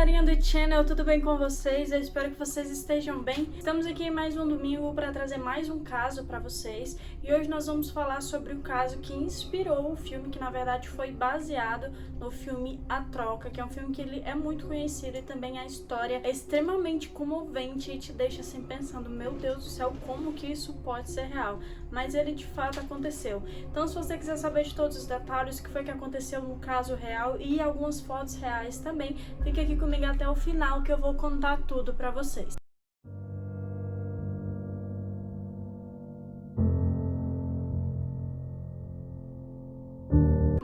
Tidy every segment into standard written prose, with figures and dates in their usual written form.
galerinha do channel, tudo bem com vocês? Eu espero que vocês estejam bem. Estamos aqui em mais um domingo para trazer mais um caso para vocês. E hoje nós vamos falar sobre o caso que inspirou o filme, que na verdade foi baseado no filme A Troca, que é um filme que ele é muito conhecido e também a história é extremamente comovente e te deixa assim pensando, meu Deus do céu, como que isso pode ser real? Mas ele de fato aconteceu. Então se você quiser saber de todos os detalhes, o que foi que aconteceu no caso real e algumas fotos reais também, fique aqui comigo até o final que eu vou contar tudo pra vocês.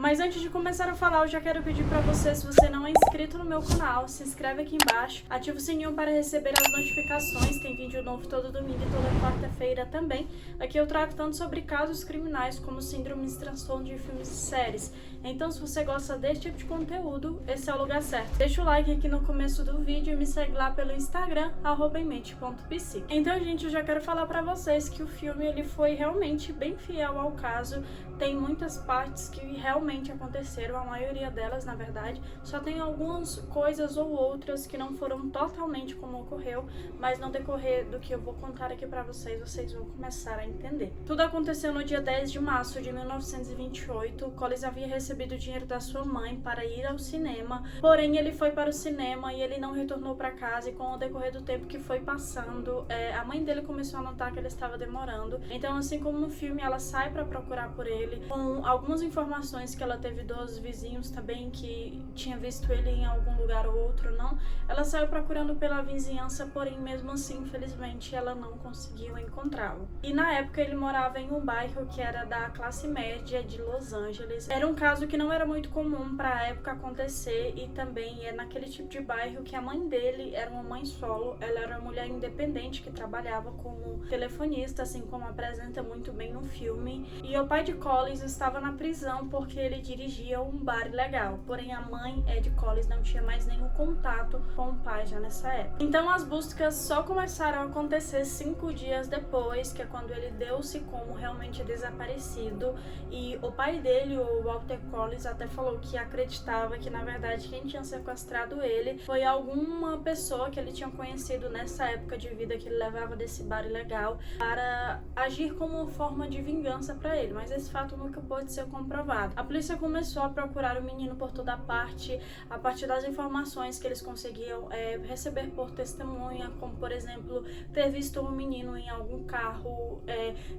Mas antes de começar a falar, eu já quero pedir pra você, se você não é inscrito no meu canal, se inscreve aqui embaixo, ativa o sininho para receber as notificações, tem vídeo novo todo domingo e toda quarta-feira também. Aqui eu trato tanto sobre casos criminais como síndromes e transtorno de filmes e séries. Então se você gosta desse tipo de conteúdo, esse é o lugar certo. Deixa o like aqui no começo do vídeo e me segue lá pelo Instagram, @emmente.psique. Então, gente, eu já quero falar pra vocês que o filme ele foi realmente bem fiel ao caso. Tem muitas partes que realmente aconteceram, a maioria delas, na verdade. Só tem algumas coisas ou outras que não foram totalmente como ocorreu, mas no decorrer do que eu vou contar aqui pra vocês, vocês vão começar a entender. Tudo aconteceu no dia 10 de março de 1928. O Collins havia recebido o dinheiro da sua mãe para ir ao cinema, porém ele foi para o cinema e ele não retornou para casa, e com o decorrer do tempo que foi passando, a mãe dele começou a notar que ele estava demorando. Então, assim como no filme, ela sai para procurar por ele, com algumas informações que ela teve dos vizinhos também, que tinha visto ele em algum lugar ou outro, não. Ela saiu procurando pela vizinhança, porém mesmo assim, infelizmente, ela não conseguiu encontrá-lo. E na época ele morava em um bairro que era da classe média de Los Angeles. Era um caso que não era muito comum para a época acontecer, e também é naquele tipo de bairro que a mãe dele era uma mãe solo. Ela era uma mulher independente que trabalhava como telefonista, assim como apresenta muito bem no filme. E o pai de Collins estava na prisão porque ele dirigia um bar ilegal. Porém, a mãe, Ed Collins, não tinha mais nenhum contato com o pai já nessa época. Então, as buscas só começaram a acontecer 5 dias depois, que é quando ele deu-se como realmente desaparecido. E o pai dele, o Walter Collins, até falou que acreditava que, na verdade, quem tinha sequestrado ele foi alguma pessoa que ele tinha conhecido nessa época de vida que ele levava desse bar ilegal, para agir como uma forma de vingança para ele. Mas esse fato nunca pôde ser comprovado. A polícia começou a procurar o menino por toda parte, a partir das informações que eles conseguiam receber por testemunha, como por exemplo, ter visto um menino em algum carro,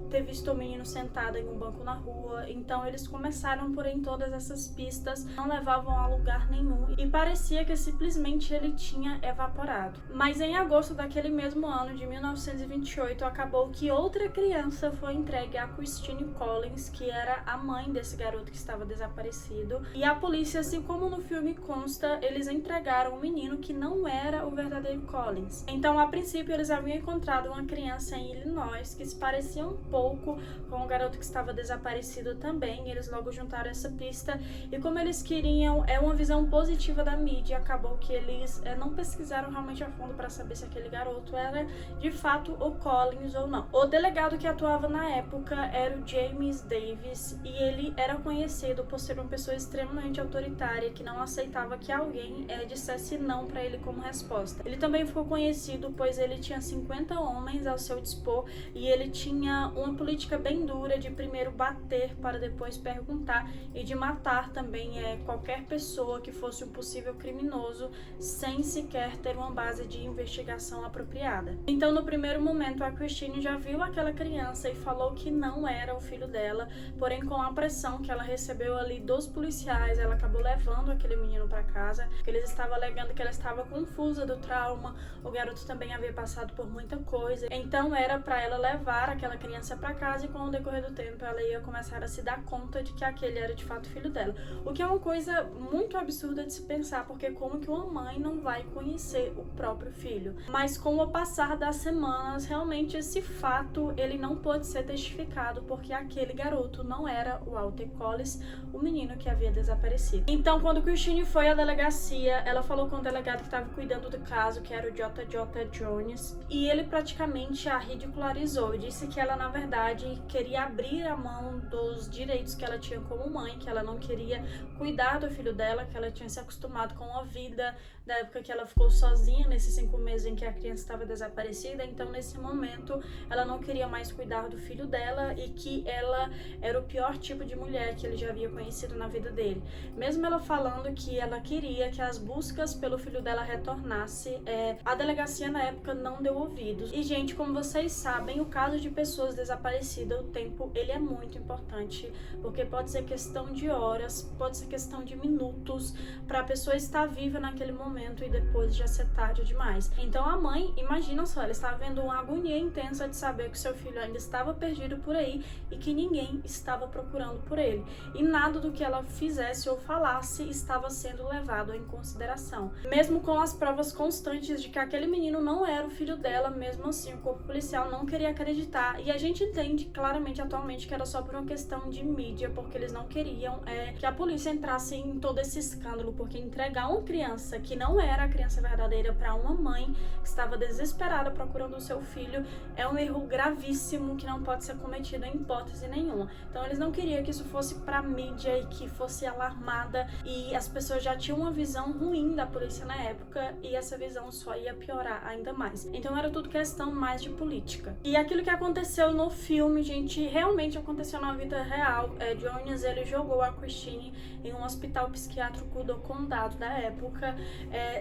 ter visto o menino sentado em um banco na rua. Então eles começaram, porém todas essas pistas não levavam a lugar nenhum e parecia que simplesmente ele tinha evaporado. Mas em agosto daquele mesmo ano, de 1928, acabou que outra criança foi entregue a Christine Collins, que era a mãe desse garoto que estava desaparecido. E a polícia, assim como no filme consta, eles entregaram um menino que não era o verdadeiro Collins. Então, a princípio, eles haviam encontrado uma criança em Illinois que se parecia um pouco com o garoto que estava desaparecido também. Eles logo juntaram essa pista, e como eles queriam uma visão positiva da mídia, acabou que eles não pesquisaram realmente a fundo para saber se aquele garoto era de fato o Collins ou não. O delegado que atuava na época era o James Davis, e ele era conhecido por ser uma pessoa extremamente autoritária, que não aceitava que alguém dissesse não para ele como resposta. Ele também ficou conhecido pois ele tinha 50 homens ao seu dispor, e ele tinha uma política bem dura de primeiro bater para depois perguntar, e de matar também qualquer pessoa que fosse um possível criminoso, sem sequer ter uma base de investigação apropriada. Então, no primeiro momento, a Christine já viu aquela criança e falou que não era o filho dela, porém com a pressão que ela recebeu ali dos policiais, ela acabou levando aquele menino para casa, porque eles estavam alegando que ela estava confusa do trauma, o garoto também havia passado por muita coisa, então era para ela levar aquela criança para casa, e com o decorrer do tempo ela ia começar a se dar conta de que aquele era de fato o filho dela. O que é uma coisa muito absurda de se pensar, porque como que uma mãe não vai conhecer o próprio filho? Mas com o passar das semanas, realmente esse fato ele não pôde ser testificado, porque aquele garoto não era o Walter Collins. o menino que havia desaparecido. Então, quando Christine foi à delegacia, ela falou com o delegado que estava cuidando do caso, que era o J.J. Jones, e ele praticamente a ridicularizou e disse que ela, na verdade, queria abrir a mão dos direitos que ela tinha como mãe, que ela não queria cuidar do filho dela, que ela tinha se acostumado com a vida da época que ela ficou sozinha, nesses 5 meses em que a criança estava desaparecida. Então, nesse momento, ela não queria mais cuidar do filho dela e que ela era o pior tipo de mulher que ele já havia conhecido na vida dele. Mesmo ela falando que ela queria que as buscas pelo filho dela retornasse, a delegacia na época não deu ouvidos. E, gente, como vocês sabem, o caso de pessoas desaparecidas, o tempo, ele é muito importante, porque pode ser questão de horas, pode ser questão de minutos, para a pessoa estar viva naquele momento e depois já ser tarde demais. Então a mãe, imagina só, ela estava vendo uma agonia intensa de saber que seu filho ainda estava perdido por aí e que ninguém estava procurando por ele. E nada do que ela fizesse ou falasse estava sendo levado em consideração. Mesmo com as provas constantes de que aquele menino não era o filho dela, mesmo assim o corpo policial não queria acreditar. E a gente entende claramente atualmente que era só por uma questão de mídia, porque eles não queriam que a polícia entrasse em todo esse escândalo, porque entregar uma criança que não era a criança verdadeira para uma mãe que estava desesperada procurando o seu filho é um erro gravíssimo que não pode ser cometido em hipótese nenhuma. Então eles não queriam que isso fosse para mídia e que fosse alarmada, e as pessoas já tinham uma visão ruim da polícia na época e essa visão só ia piorar ainda mais. Então era tudo questão mais de política. E aquilo que aconteceu no filme, gente, realmente aconteceu na vida real. Jones, ele jogou a Christine em um hospital psiquiátrico do condado da época,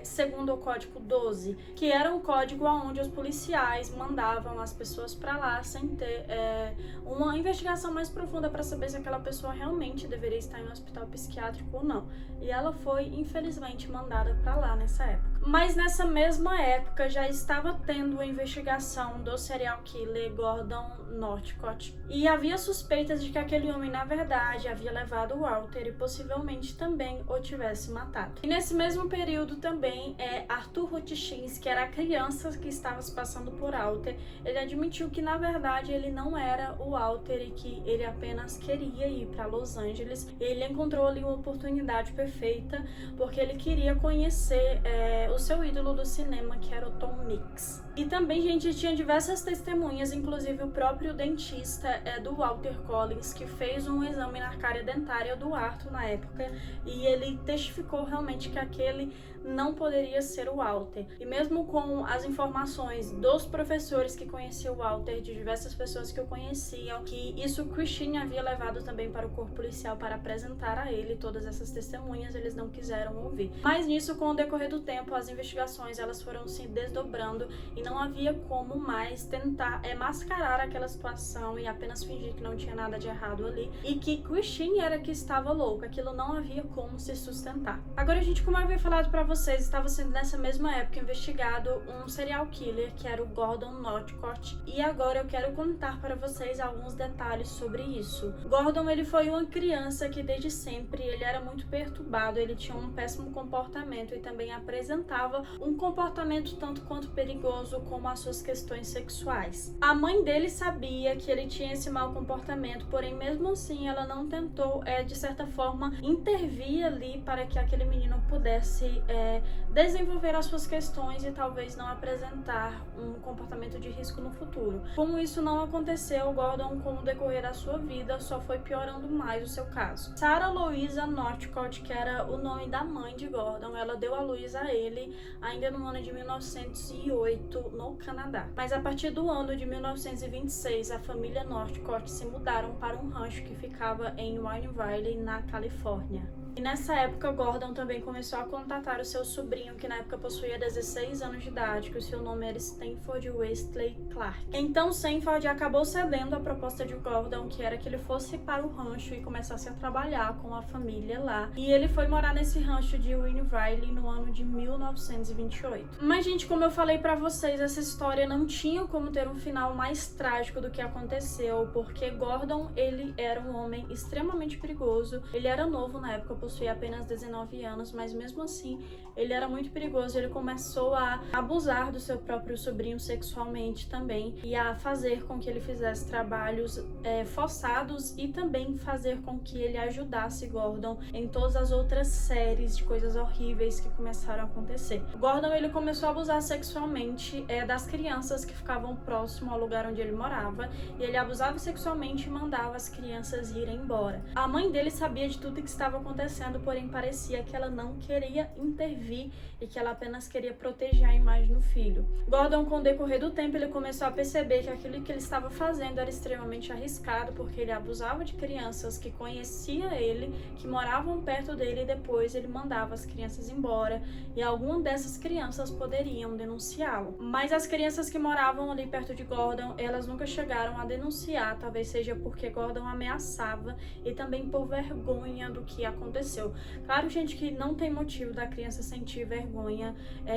segundo o código 12, que era um código onde os policiais mandavam as pessoas para lá sem ter uma investigação mais profunda para saber se aquela pessoa realmente deveria estar em um hospital psiquiátrico ou não. E ela foi, infelizmente, mandada para lá nessa época. Mas nessa mesma época já estava tendo a investigação do serial killer Gordon Northcott, e havia suspeitas de que aquele homem, na verdade, havia levado o Walter e possivelmente também o tivesse matado. E nesse mesmo período também, Arthur Hutchins, que era a criança que estava se passando por Walter, ele admitiu que, na verdade, ele não era o Walter e que ele apenas queria ir para Los Angeles. E ele encontrou ali uma oportunidade perfeita, porque ele queria conhecer o seu ídolo do cinema, que era o Tom Mix. E também, gente, tinha diversas testemunhas, inclusive o próprio dentista do Walter Collins, que fez um exame na cárie dentária do Arthur na época, e ele testificou realmente que aquele não poderia ser o Walter. E mesmo com as informações dos professores que conheciam o Walter, de diversas pessoas que o conheciam, que isso Christine havia levado também para o corpo policial para apresentar a ele todas essas testemunhas, eles não quiseram ouvir. Mas nisso, com o decorrer do tempo, as investigações elas foram se desdobrando e não havia como mais tentar mascarar aquela situação e apenas fingir que não tinha nada de errado ali e que Christine era que estava louca. Aquilo não havia como se sustentar. Agora, gente, como eu havia falado para vocês, estava sendo nessa mesma época investigado um serial killer que era o Gordon Northcott, e agora eu quero contar para vocês alguns detalhes sobre isso. Gordon, ele foi uma criança que desde sempre ele era muito perturbado, ele tinha um péssimo comportamento e também apresentava um comportamento tanto quanto perigoso como as suas questões sexuais. A mãe dele sabia que ele tinha esse mau comportamento, porém mesmo assim ela não tentou de certa forma intervir ali para que aquele menino pudesse desenvolver as suas questões e talvez não apresentar um comportamento de risco no futuro. Como isso não aconteceu, Gordon, com o decorrer da sua vida, só foi piorando mais o seu caso. Sarah Louisa Northcott, que era o nome da mãe de Gordon, ela deu à luz a ele ainda no ano de 1908 no Canadá. Mas a partir do ano de 1926, a família Northcott se mudaram para um rancho que ficava em Wine Valley, na Califórnia. E nessa época, Gordon também começou a contatar o seu sobrinho, que na época possuía 16 anos de idade, que o seu nome era Stanford Wesley Clark. Então, Stanford acabou cedendo à proposta de Gordon, que era que ele fosse para o rancho e começasse a trabalhar com a família lá. E ele foi morar nesse rancho de Wine Valley no ano de 1928. Mas, gente, como eu falei pra vocês, essa história não tinha como ter um final mais trágico do que aconteceu, porque Gordon, ele era um homem extremamente perigoso, ele era novo na época, possuía apenas 19 anos, mas mesmo assim ele era muito perigoso. Ele começou a abusar do seu próprio sobrinho sexualmente também e a fazer com que ele fizesse trabalhos forçados e também fazer com que ele ajudasse Gordon em todas as outras séries de coisas horríveis que começaram a acontecer. Gordon, ele começou a abusar sexualmente das crianças que ficavam próximo ao lugar onde ele morava, e ele abusava sexualmente e mandava as crianças irem embora. A mãe dele sabia de tudo que estava acontecendo, porém parecia que ela não queria intervir e que ela apenas queria proteger a imagem do filho. Gordon, com o decorrer do tempo, ele começou a perceber que aquilo que ele estava fazendo era extremamente arriscado, porque ele abusava de crianças que conhecia ele, que moravam perto dele, e depois ele mandava as crianças embora, e algumas dessas crianças poderiam denunciá-lo. Mas as crianças que moravam ali perto de Gordon, elas nunca chegaram a denunciar, talvez seja porque Gordon ameaçava e também por vergonha do que aconteceu. Claro, gente, que não tem motivo da criança sentir vergonha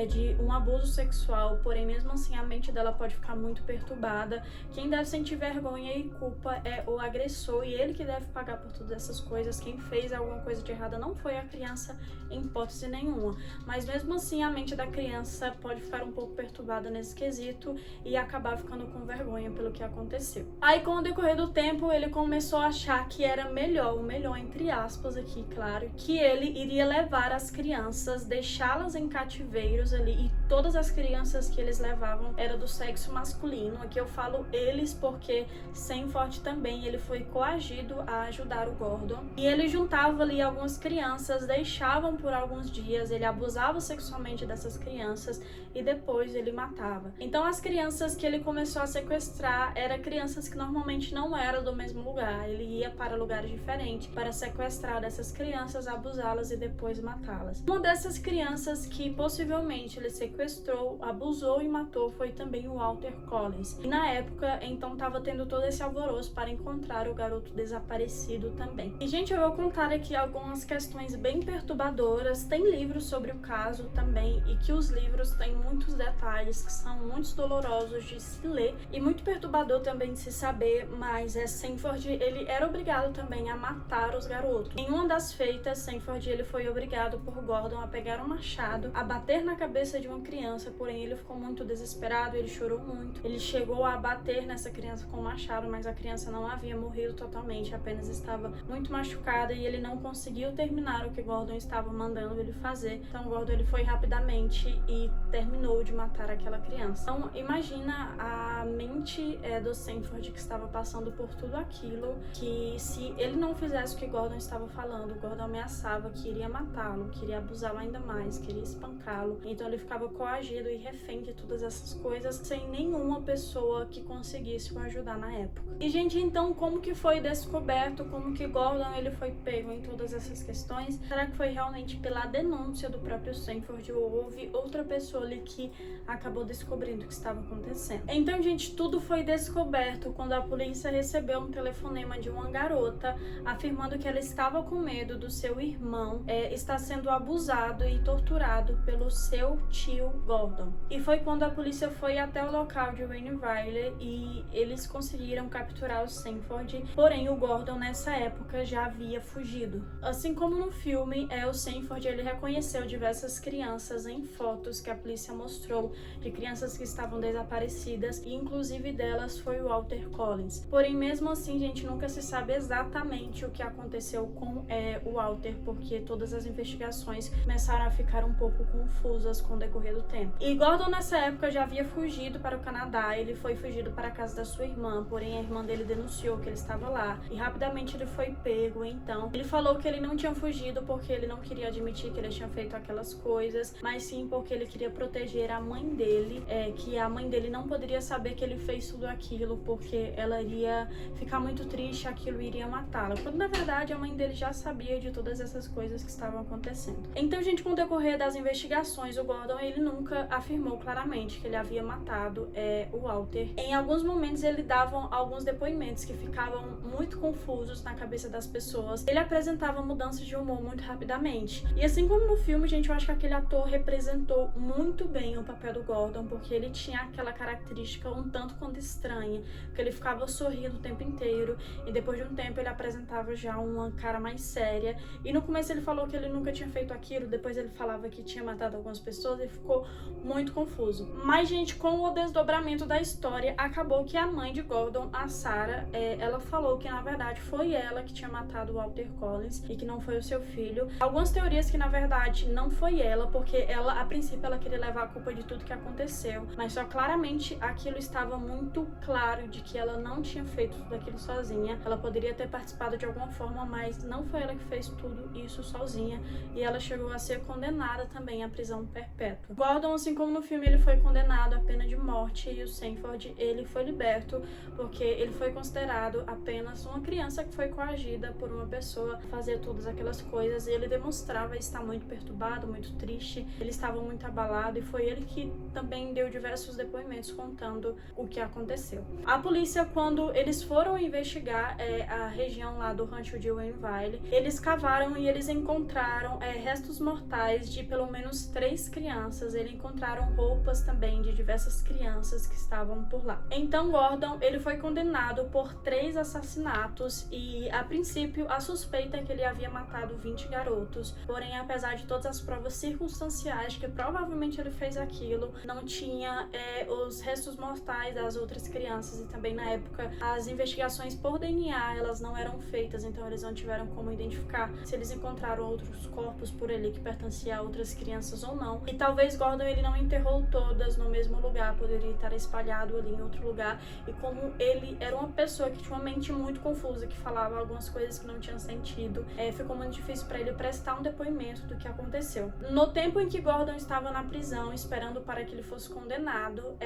de um abuso sexual, porém mesmo assim a mente dela pode ficar muito perturbada. Quem deve sentir vergonha e culpa é o agressor, e ele que deve pagar por todas essas coisas. Quem fez alguma coisa de errada não foi a criança em hipótese nenhuma, mas mesmo assim a mente da criança pode ficar um pouco perturbada nesse quesito e acabar ficando com vergonha pelo que aconteceu. Aí, com o decorrer do tempo, ele começou a achar que era melhor, o melhor entre aspas aqui, claro, que ele iria levar as crianças, deixá-las em cativeiros ali, e todas as crianças que eles levavam eram do sexo masculino. Aqui eu falo eles porque Sanford também ele foi coagido a ajudar o Gordon, e ele juntava ali algumas crianças, deixavam por alguns dias, ele abusava sexualmente dessas crianças e depois ele matava. Então as crianças que ele começou a sequestrar eram crianças que normalmente não eram do mesmo lugar. Ele ia para lugares diferentes para sequestrar dessas crianças, abusá-las e depois matá-las. Uma dessas crianças que possivelmente ele sequestrou, abusou e matou foi também o Walter Collins. E na época, então, estava tendo todo esse alvoroço para encontrar o garoto desaparecido também. E, gente, eu vou contar aqui algumas questões bem perturbadoras. Tem livros sobre o caso também, e que os livros têm muitos detalhes que são muito dolorosos de se ler e muito perturbador também de se saber, mas Sanford, ele era obrigado também a matar os garotos. Em uma das feitas, Sanford, ele foi obrigado por Gordon a pegar um machado, a bater na cabeça de uma criança, porém ele ficou muito desesperado, ele chorou muito. Ele chegou a bater nessa criança com o machado, mas a criança não havia morrido totalmente, apenas estava muito machucada, e ele não conseguiu terminar o que Gordon estava mandando ele fazer. Então Gordon, ele foi rapidamente e terminou de matar aquela criança. Então imagina a mente do Sanford, que estava passando por tudo aquilo, que se ele não fizesse o que Gordon estava falando, Gordon ameaçava que iria matá-lo, queria abusá-lo ainda mais, queria espancá-lo. Então ele ficava coagido e refém de todas essas coisas, sem nenhuma pessoa que conseguisse o ajudar na época. E, gente, então como que foi descoberto, como que Gordon ele foi pego em todas essas questões? Será que foi realmente pela denúncia do próprio Sanford, ou houve outra pessoa ali que acabou descobrindo o que estava acontecendo? Então, gente, tudo foi descoberto quando a polícia recebeu um telefonema de uma garota afirmando que ela estava com medo do seu irmão estar sendo abusado e torturado pelo seu tio Gordon. E foi quando a polícia foi até o local de Wayne Riley e eles conseguiram capturar o Sanford, porém o Gordon nessa época já havia fugido. Assim como no filme, o Sanford ele reconheceu diversas crianças em fotos que a polícia mostrou, de crianças que estavam desaparecidas, e inclusive delas foi o Walter Collins. Porém, mesmo assim, gente, nunca se sabe exatamente o que aconteceu com o Walter, porque todas as investigações começaram a ficar um pouco confusas com o decorrer do tempo. E Gordon nessa época já havia fugido para o Canadá, ele foi fugido para a casa da sua irmã, porém a irmã dele denunciou que ele estava lá e rapidamente ele foi pego. Então ele falou que ele não tinha fugido porque ele não queria admitir que ele tinha feito aquelas coisas, mas sim porque ele queria proteger a mãe dele, que a mãe dele não poderia saber que ele fez tudo aquilo, porque ela iria ficar muito triste, aquilo iria matá-la, quando na verdade a mãe dele já sabia de todas essas coisas que estavam acontecendo. Então, gente, com o decorrer das investigações, o Gordon ele nunca afirmou claramente que ele havia matado o Walter. Em alguns momentos ele dava alguns depoimentos que ficavam muito confusos na cabeça das pessoas. Ele apresentava mudanças de humor muito rapidamente. E assim como no filme, gente, eu acho que aquele ator representou muito bem o papel do Gordon, porque ele tinha aquela característica um tanto quanto estranha, porque ele ficava sorrindo o tempo inteiro e depois de um tempo ele apresentava já uma cara mais séria. história. E no começo ele falou que ele nunca tinha feito aquilo, depois ele falava que tinha matado algumas pessoas e ficou muito confuso. Mas, gente, com o desdobramento da história, acabou que a mãe de Gordon, a Sarah, ela falou que na verdade foi ela que tinha matado o Walter Collins e que não foi o seu filho. Algumas teorias que na verdade não foi ela, porque ela, a princípio, ela queria levar a culpa de tudo que aconteceu, mas só claramente aquilo estava muito claro de que ela não tinha feito tudo aquilo sozinha. Ela poderia ter participado de alguma forma, mas não foi ela que fez tudo isso sozinha, e ela chegou a ser condenada também à prisão perpétua. Gordon, assim como no filme, ele foi condenado à pena de morte, e o Sanford, ele foi liberto porque ele foi considerado apenas uma criança que foi coagida por uma pessoa a fazer todas aquelas coisas, e ele demonstrava estar muito perturbado, muito triste, ele estava muito abalado, e foi ele que também deu diversos depoimentos contando o que aconteceu. A polícia, quando eles foram investigar a região lá do rancho de Wayne Valley, eles cavaram e eles encontraram restos mortais de pelo menos 3 crianças. Eles encontraram roupas também de diversas crianças que estavam por lá. Então Gordon, ele foi condenado por 3 assassinatos, e a princípio a suspeita é que ele havia matado 20 garotos, porém apesar de todas as provas circunstanciais de que provavelmente ele fez aquilo, não tinha os restos mortais das outras crianças, e também na época as investigações por DNA elas não eram feitas, então eles não tiveram como identificar se eles encontraram outros corpos por ali que pertenciam a outras crianças ou não. E talvez Gordon ele não enterrou todas no mesmo lugar, poderia estar espalhado ali em outro lugar, e como ele era uma pessoa que tinha uma mente muito confusa, que falava algumas coisas que não tinham sentido, ficou muito difícil para ele prestar um depoimento do que aconteceu. No tempo em que Gordon estava na prisão esperando para que ele fosse condenado,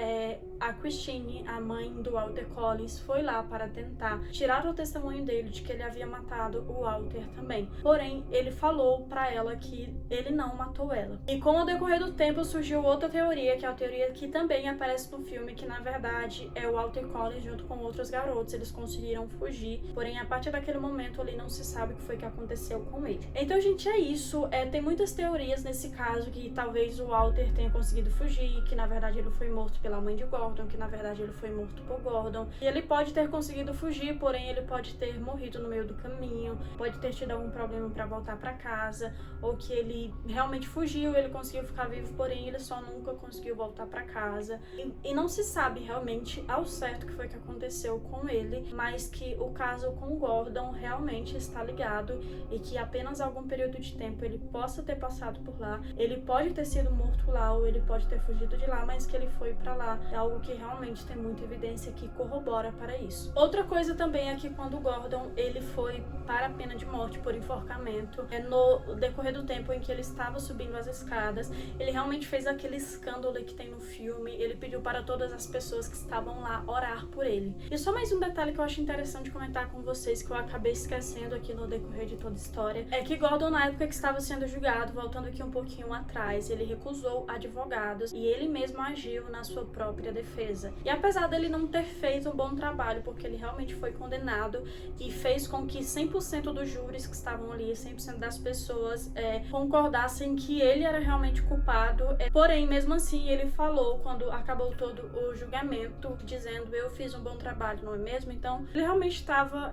a Christine, a mãe do Walter Collins, foi lá para tentar tirar o testemunho dele de que ele havia matado o Walter também. Porém, ele falou para ela que ele não matou ela. E com o decorrer do tempo surgiu outra teoria, que é a teoria que também aparece no filme, que na verdade é o Walter Collins junto com outros garotos, eles conseguiram fugir, porém a partir daquele momento ali não se sabe o que foi que aconteceu com ele. Então, gente, é isso. Tem muitas teorias nesse caso, que talvez o Walter tenha conseguido fugir, que na verdade ele foi morto pela mãe de Gordon, que na verdade ele foi morto por Gordon, e ele pode ter conseguido fugir, porém ele pode ter morrido no meio do caminho, pode ter tido algum problema para voltar para casa, ou que ele realmente fugiu, ele conseguiu ficar vivo, porém ele só nunca conseguiu voltar para casa, e não se sabe realmente ao certo o que foi que aconteceu com ele, mas que o caso com Gordon realmente está ligado, e que apenas algum período de tempo ele possa ter passado por lá, ele pode ter sido morto lá, ou ele pode ter fugido de lá, mas que ele foi para lá, é algo que realmente tem muita evidência que corrobora para isso. Outra coisa também é que quando Gordon ele foi para a pena de morte por enforcamento, no decorrer do tempo em que ele estava subindo as escadas, ele realmente fez aquele escândalo que tem no filme, ele pediu para todas as pessoas que estavam lá orar por ele. E só mais um detalhe que eu acho interessante comentar com vocês, que eu acabei esquecendo aqui no decorrer de toda a história, é que Gordon, na época que estava sendo julgado, voltando aqui um pouquinho atrás, ele recusou advogados e ele mesmo agiu na sua própria defesa. E apesar dele não ter feito um bom trabalho, porque ele realmente foi condenado e fez com que 100% dos júris que estavam ali, 100% das pessoas concordassem que ele era realmente culpado, porém, mesmo assim, ele falou, quando acabou todo o julgamento, dizendo: eu fiz um bom trabalho, não é mesmo? Então, ele realmente estava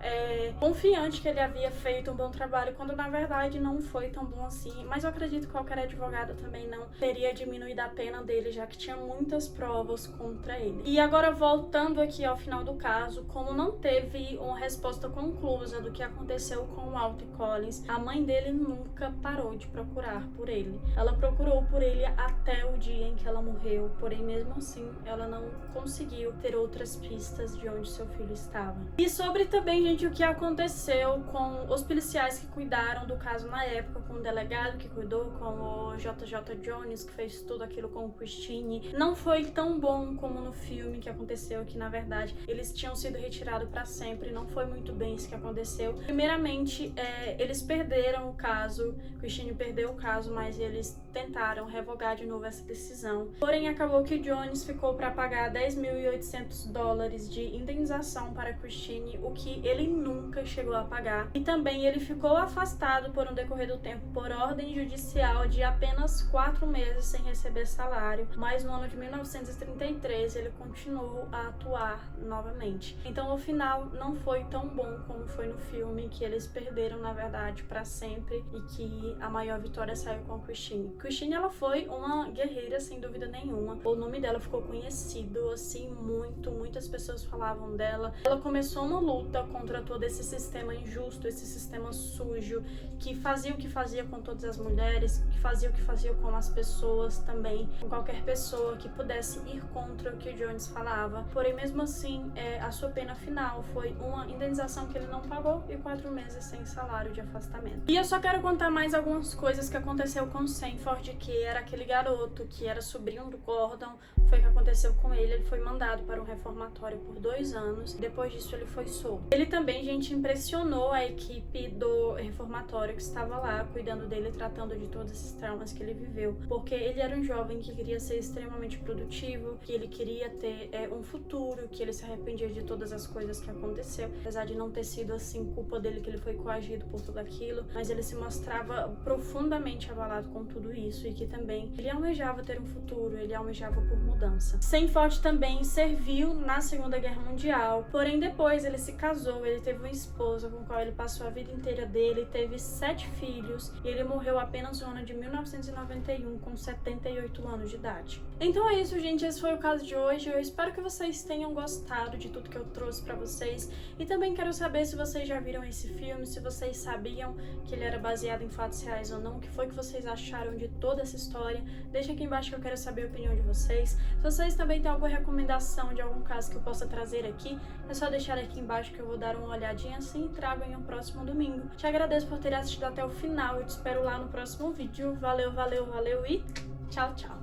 confiante que ele havia feito um bom trabalho, quando na verdade não foi tão bom assim, mas eu acredito que qualquer advogado também não teria diminuído a pena dele, já que tinha muitas provas contra ele. E agora, voltando aqui ao final do caso, como não teve uma resposta conclusa do que aconteceu com o Walter Collins, a mãe dele nunca parou de procurar por ele. Ela procurou por ele até o dia em que ela morreu, porém mesmo assim ela não conseguiu ter outras pistas de onde seu filho estava. E sobre também, gente, o que aconteceu com os policiais que cuidaram do caso na época, com o delegado que cuidou, com o JJ Jones, que fez tudo aquilo com o Christine, não foi tão bom como no filme que aconteceu, que na verdade eles tinham sido retirados para sempre, não foi muito bem isso que aconteceu. Primeiramente, eles perderam o caso, Christine perdeu o caso, mas eles tentaram revogar de novo essa decisão. Porém, acabou que Jones ficou para pagar $10.800 de indenização para Christine, o que ele nunca chegou a pagar. E também ele ficou afastado por um decorrer do tempo por ordem judicial de apenas 4 meses sem receber salário, mas no ano de 1933 ele continuou a atuar novamente. Então o final não foi tão bom como foi no filme, que eles perderam na verdade verdade, pra sempre, e que a maior vitória saiu com a Christine. Christine, ela foi uma guerreira, sem dúvida nenhuma. O nome dela ficou conhecido, assim, muitas pessoas falavam dela. Ela começou uma luta contra todo esse sistema injusto, esse sistema sujo, que fazia o que fazia com todas as mulheres, que fazia o que fazia com as pessoas também, com qualquer pessoa que pudesse ir contra o que o Jones falava. Porém, mesmo assim, a sua pena final foi uma indenização que ele não pagou e 4 meses sem salário de afastamento. E eu só quero contar mais algumas coisas que aconteceu com o Sanford, que era aquele garoto que era sobrinho do Gordon. Foi o que aconteceu com ele. Ele foi mandado para um reformatório por 2 anos. Depois disso, ele foi solto. Ele também, gente, impressionou a equipe do reformatório que estava lá, cuidando dele, tratando de todos esses traumas que ele viveu. Porque ele era um jovem que queria ser extremamente produtivo, que ele queria ter um futuro, que ele se arrependia de todas as coisas que aconteceu. Apesar de não ter sido, assim, culpa dele que ele foi coagido por tudo aquilo, mas ele se mostrava profundamente abalado com tudo isso e que também ele almejava ter um futuro, ele almejava por mudança. Sanford também serviu na Segunda Guerra Mundial, porém depois ele se casou, ele teve uma esposa com a qual ele passou a vida inteira dele, teve 7 filhos e ele morreu apenas no ano de 1991 com 78 anos de idade. Então é isso, gente, esse foi o caso de hoje. Eu espero que vocês tenham gostado de tudo que eu trouxe pra vocês e também quero saber se vocês já viram esse filme, se vocês sabiam que ele era baseado em fatos reais ou não, o que foi que vocês acharam de toda essa história. Deixa aqui embaixo que eu quero saber a opinião de vocês. Se vocês também têm alguma recomendação de algum caso que eu possa trazer aqui, é só deixar aqui embaixo que eu vou dar uma olhadinha assim e trago em um próximo domingo. Te agradeço por ter assistido até o final, eu te espero lá no próximo vídeo. Valeu, valeu, valeu e tchau, tchau!